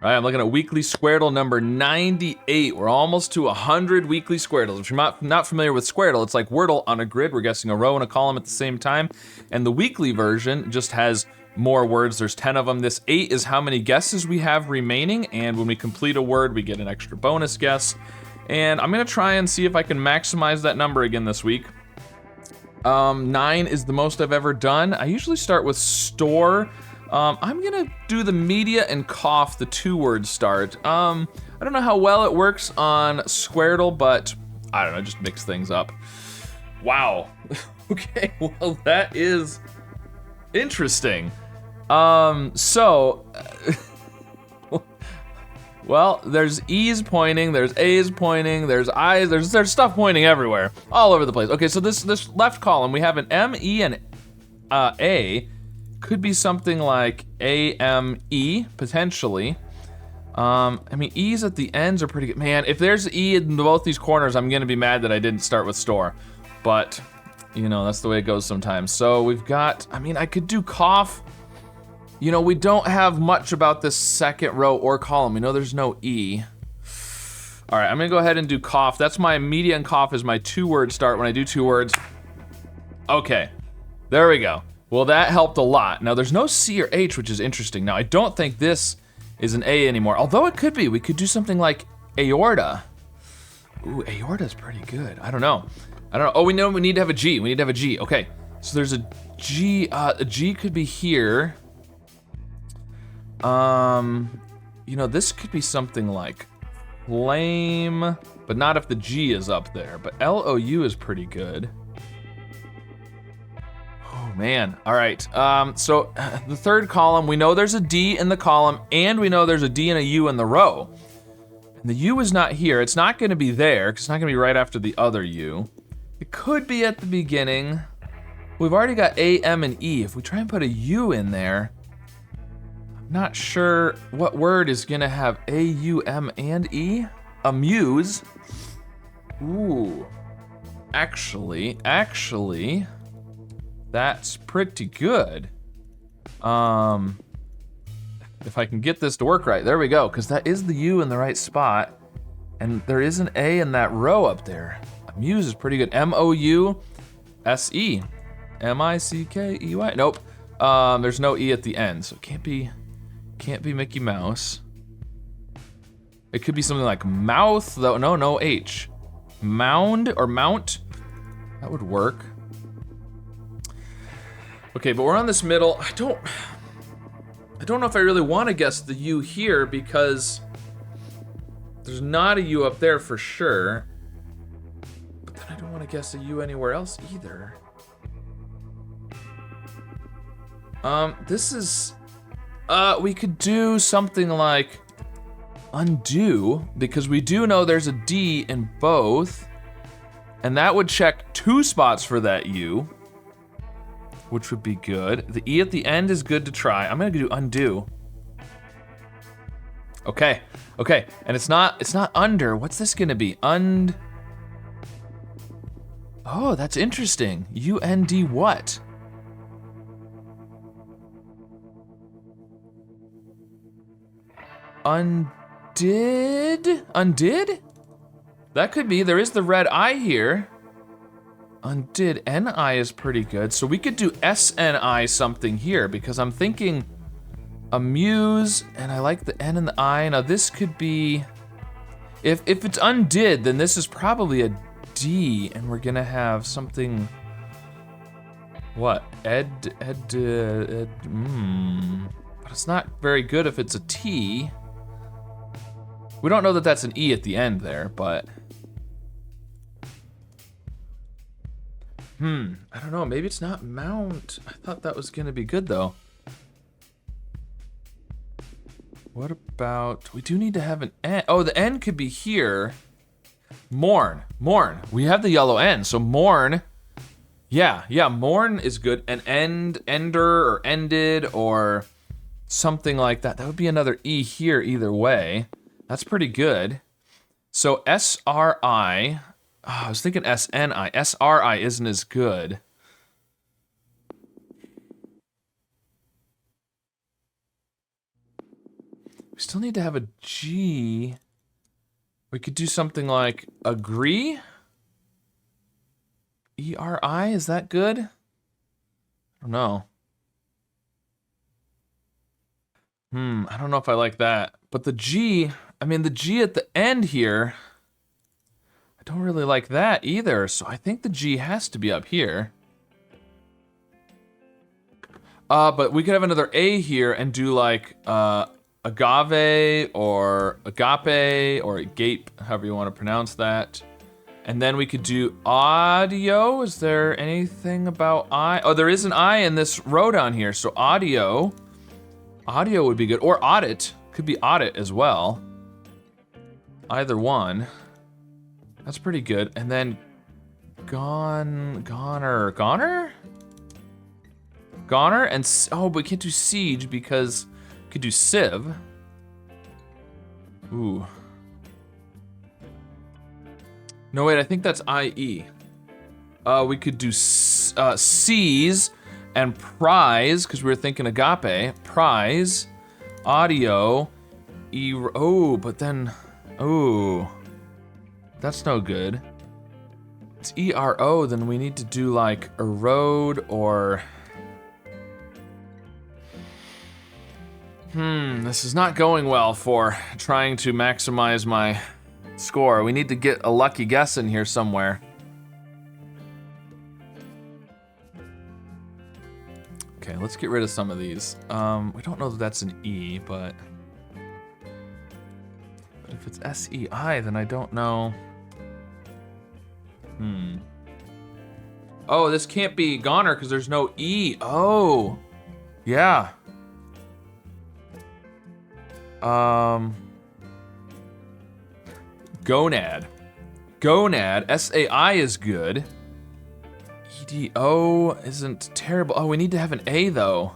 All right, I'm looking at weekly Squardle number 98. We're almost to 100 weekly Squardles. If you're not familiar with Squardle, it's like Wordle on a grid. We're guessing a row and a column at the same time. And the weekly version just has more words. There's 10 of them. This 8 is how many guesses we have remaining. And when we complete a word, we get an extra bonus guess. And I'm gonna try and see if I can maximize that number again this week. 9 is the most I've ever done. I usually start with store. I'm gonna do the media and cough, the 2-word start. I don't know how well it works on Squardle, but I don't know, just mix things up. Wow. Okay, well that is interesting. Well, there's E's pointing, there's A's pointing, there's I's, there's stuff pointing everywhere, all over the place. Okay, so this left column, we have an M, E, and A. Could be something like A-M-E, potentially. I mean, E's at the ends are pretty good. Man, if there's E in both these corners, I'm gonna be mad that I didn't start with store. But, you know, that's the way it goes sometimes. So we've got, I mean, I could do cough. You know, we don't have much about this second row or column. We know there's no E. All right, I'm gonna go ahead and do cough. That's my media and cough is my 2-word start when I do 2 words. Okay, there we go. Well, that helped a lot. Now, there's no C or H, which is interesting. Now, I don't think this is an A anymore, although it could be. We could do something like aorta. Ooh, aorta's pretty good. I don't know. Oh, we know we need to have a G. We need to have a G. Okay, so there's a G. A G could be here. You know, this could be something like flame, but not if the G is up there. But L-O-U is pretty good. Man, all right, so the third column, we know there's a D in the column and we know there's a D and a U in the row. And the U is not here, it's not gonna be there, because it's not gonna be right after the other U. It could be at the beginning. We've already got A, M, and E. If we try and put a U in there, I'm not sure what word is gonna have A, U, M, and E. Amuse. Ooh, actually, that's pretty good. If I can get this to work right, there we go, because that is the U in the right spot, and there is an A in that row up there. Amuse is pretty good. M-O-U-S-E. M-I-C-K-E-Y. Nope. There's no E at the end, so it can't be Mickey Mouse. It could be something like mouth, though. No H. Mound or mount. That would work. Okay, but we're on this middle. I don't know if I really want to guess the U here because there's not a U up there for sure. But then I don't want to guess a U anywhere else either. This is, we could do something like undo, because we do know there's a D in both, and that would check 2 spots for that U, which would be good. The E at the end is good to try. I'm gonna do undo. Okay, and it's not under. What's this gonna be? Oh, that's interesting. U-N-D what? Undid? Undid? That could be. There is the red I here. Undid. N-I is pretty good. So we could do S-N-I something here, because I'm thinking amuse, and I like the N and the I. Now this could be, if it's undid, then this is probably a D, and we're gonna have something, what? But it's not very good if it's a T. We don't know that that's an E at the end there, but I don't know, maybe it's not mount. I thought that was gonna be good though. What about, we do need to have an N. Oh, the N could be here. Mourn. We have the yellow N, so mourn. Yeah, mourn is good. An ender, or ended, or something like that. That would be another E here either way. That's pretty good. So S-R-I, I was thinking S-N-I. S-R-I isn't as good. We still need to have a G. We could do something like agree. E-R-I, is that good? I don't know. I don't know if I like that. But the G, I mean the G at the end here, I don't really like that either. So I think the G has to be up here. But we could have another A here and do like agave or agape or agape, however you want to pronounce that. And then we could do audio. Is there anything about I? Oh, there is an I in this row down here. So audio. Audio would be good. Or audit. Could be audit as well. Either one. That's pretty good. And then goner. Goner and, oh, but we can't do siege because we could do civ. Ooh. No, wait, I think that's IE. We could do seize and prize, because we were thinking agape. Prize, audio, oh, but then, oh, that's no good. It's ERO, then we need to do like erode or... This is not going well for trying to maximize my score. We need to get a lucky guess in here somewhere. Okay, let's get rid of some of these. We don't know that that's an E, but if it's SEI, then I don't know. Oh, this can't be goner because there's no E. Oh, yeah. Gonad. Gonad. SAI is good. EDO isn't terrible. Oh, we need to have an A though.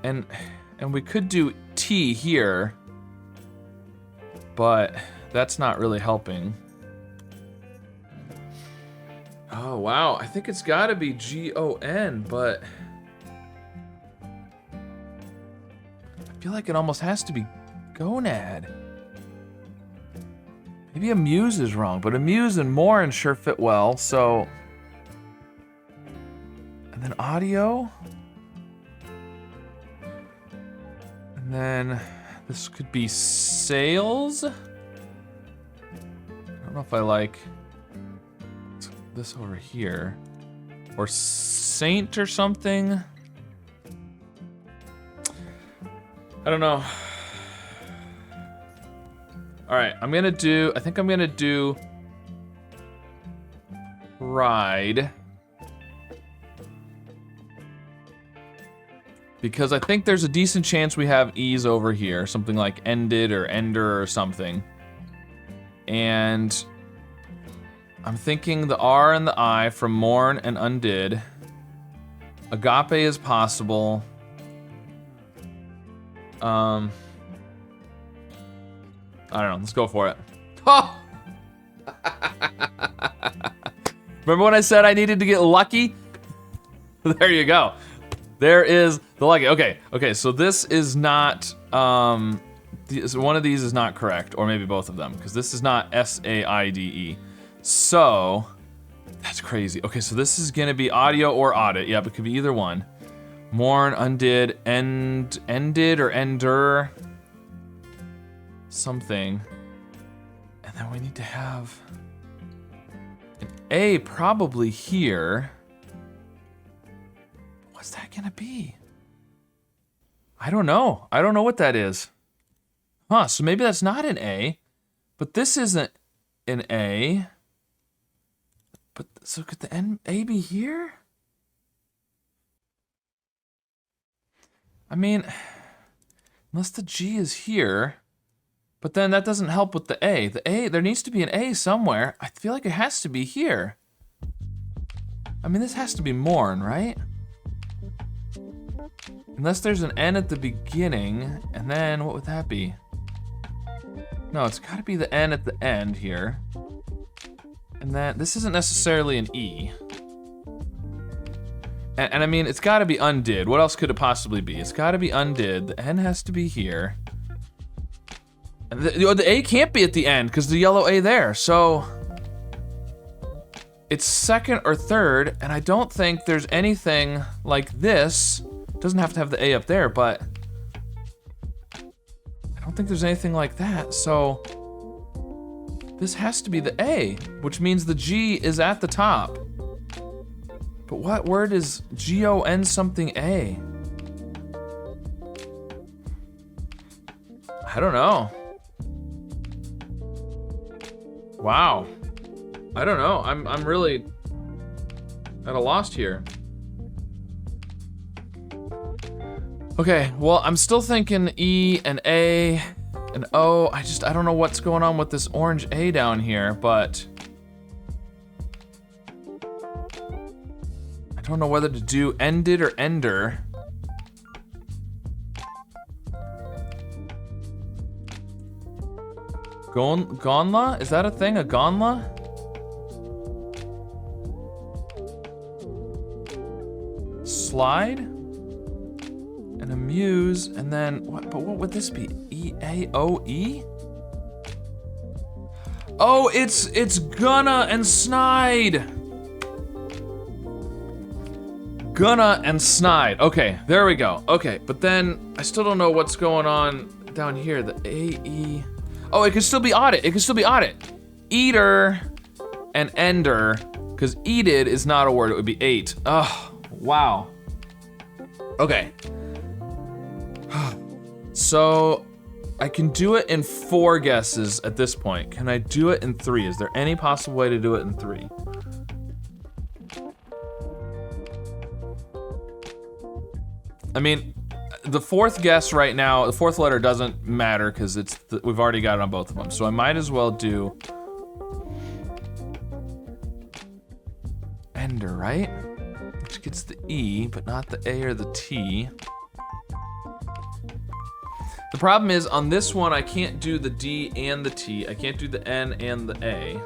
And we could do T here, but that's not really helping. Oh wow, I think it's gotta be GON, but I feel like it almost has to be gonad. Maybe amuse is wrong, but amuse and mourn sure fit well, so. And then audio. And then this could be sales. I don't know if I like this over here. Or saint or something. I don't know. All right, I think I'm gonna do ride. Because I think there's a decent chance we have E's over here, something like ended or ender or something. And I'm thinking the R and the I from mourn and undid. Agape is possible. I don't know, let's go for it. Oh! Remember when I said I needed to get lucky? There you go. There is the lucky. Okay, so this is not, one of these is not correct, or maybe both of them, because this is not SAIDE. So, that's crazy. Okay, so this is gonna be audio or audit. Yep, it could be either one. Mourn, undid, ended or ender. Something. And then we need to have an A probably here. What's that gonna be? I don't know. I don't know what that is. Huh, so maybe that's not an A, but this isn't an A. But, so could the A be here? I mean, unless the G is here, but then that doesn't help with the A. The A, there needs to be an A somewhere. I feel like it has to be here. I mean, this has to be mourn, right? Unless there's an N at the beginning, and then what would that be? No, it's gotta be the N at the end here. And then, this isn't necessarily an E. And I mean, it's gotta be undid. What else could it possibly be? It's gotta be undid. The N has to be here. And the A can't be at the end because the yellow A there, so. It's second or third, and I don't think there's anything like this. It doesn't have to have the A up there, but I don't think there's anything like that, so this has to be the A, which means the G is at the top. But what word is G-O-N something A? I don't know. Wow. I don't know. I'm really at a loss here. Okay, well, I'm still thinking E and A and O. I don't know what's going on with this orange A down here, but I don't know whether to do ended or ender. Gonla? Is that a thing? A gonla? Slide and amuse, and then what? But what would this be? E-A-O-E? Oh, it's gonna and snide. Gonna and snide. Okay, there we go. Okay, but then I still don't know what's going on down here. The A-E. Oh, it could still be audit. It could still be audit. Eater and ender, because eated is not a word. It would be 8. Oh, wow. Okay. So I can do it in 4 guesses at this point. Can I do it in 3? Is there any possible way to do it in 3? I mean, the 4th guess right now, the 4th letter doesn't matter because we've already got it on both of them. So I might as well do ender, right? Which gets the E, but not the A or the T. The problem is, on this one, I can't do the D and the T. I can't do the N and the A.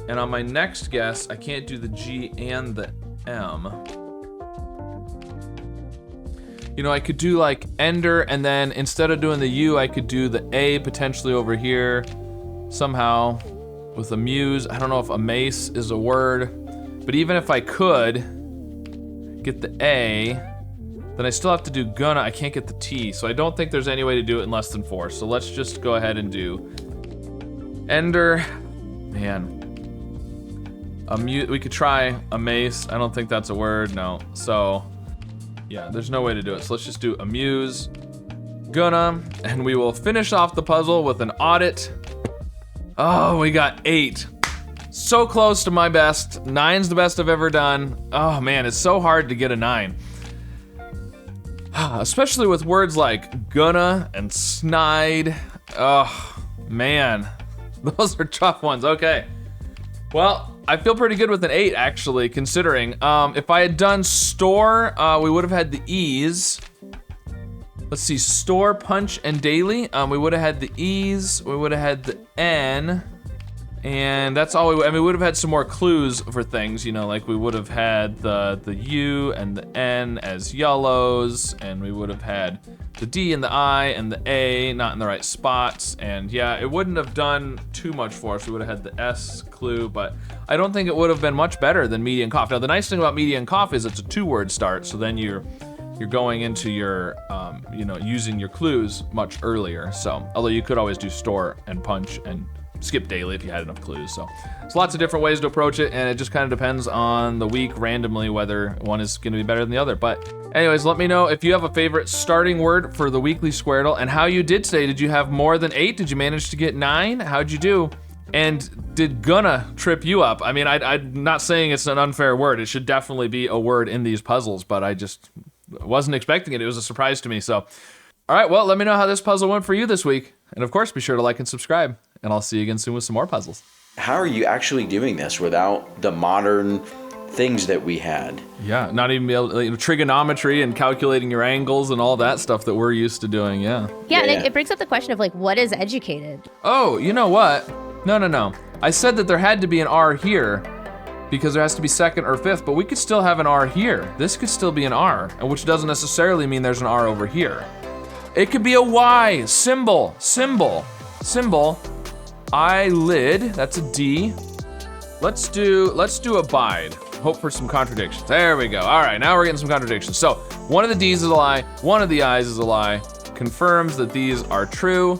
And on my next guess, I can't do the G and the M. You know, I could do like ender, and then instead of doing the U, I could do the A potentially over here somehow with amuse. I don't know if amaze is a word. But even if I could get the A, then I still have to do gonna. I can't get the T, so I don't think there's any way to do it in less than 4. So let's just go ahead and do ender. Man. We could try amaze. I don't think that's a word, no. So, yeah, there's no way to do it. So let's just do amuse, gonna, and we will finish off the puzzle with an audit. Oh, we got 8. So close to my best. 9's the best I've ever done. Oh man, it's so hard to get a 9. Especially with words like gonna and snide. Oh man, those are tough ones. Okay. Well, I feel pretty good with an 8 actually, considering. If I had done store, we would have had the E's. Let's see, store, punch, and daily. We would have had the E's. We would have had the N. And that's all we would have had some more clues for things, you know, like we would have had the U and the N as yellows, and we would have had the D and the I and the A not in the right spots, and yeah, it wouldn't have done too much for us. We would have had the S clue, but I don't think it would have been much better than median cough. Now, the nice thing about median cough is it's a 2-word start, so then you're going into your, you know, using your clues much earlier. So, although you could always do store and punch and skip daily if you had enough clues. So there's lots of different ways to approach it, and it just kind of depends on the week randomly whether one is going to be better than the other. But anyways, let me know if you have a favorite starting word for the weekly Squardle and how you did today. Did you have more than 8? Did you manage to get 9? How'd you do? And did gonna trip you up? I mean, I'm not saying it's an unfair word. It should definitely be a word in these puzzles, but I just wasn't expecting it. It was a surprise to me. So, all right, well, let me know how this puzzle went for you this week. And of course, be sure to like and subscribe. And I'll see you again soon with some more puzzles. How are you actually doing this without the modern things that we had? Yeah, not even be able to, trigonometry and calculating your angles and all that stuff that we're used to doing, yeah. Yeah, and it brings up the question of, like, what is educated? Oh, you know what? No. I said that there had to be an R here because there has to be second or fifth, but we could still have an R here. This could still be an R, which doesn't necessarily mean there's an R over here. It could be a Y, symbol, eyelid, that's a D. Let's do abide. Hope for some contradictions. There we go. All right, now we're getting some contradictions. So one of the D's is a lie, one of the I's is a lie. Confirms that these are true.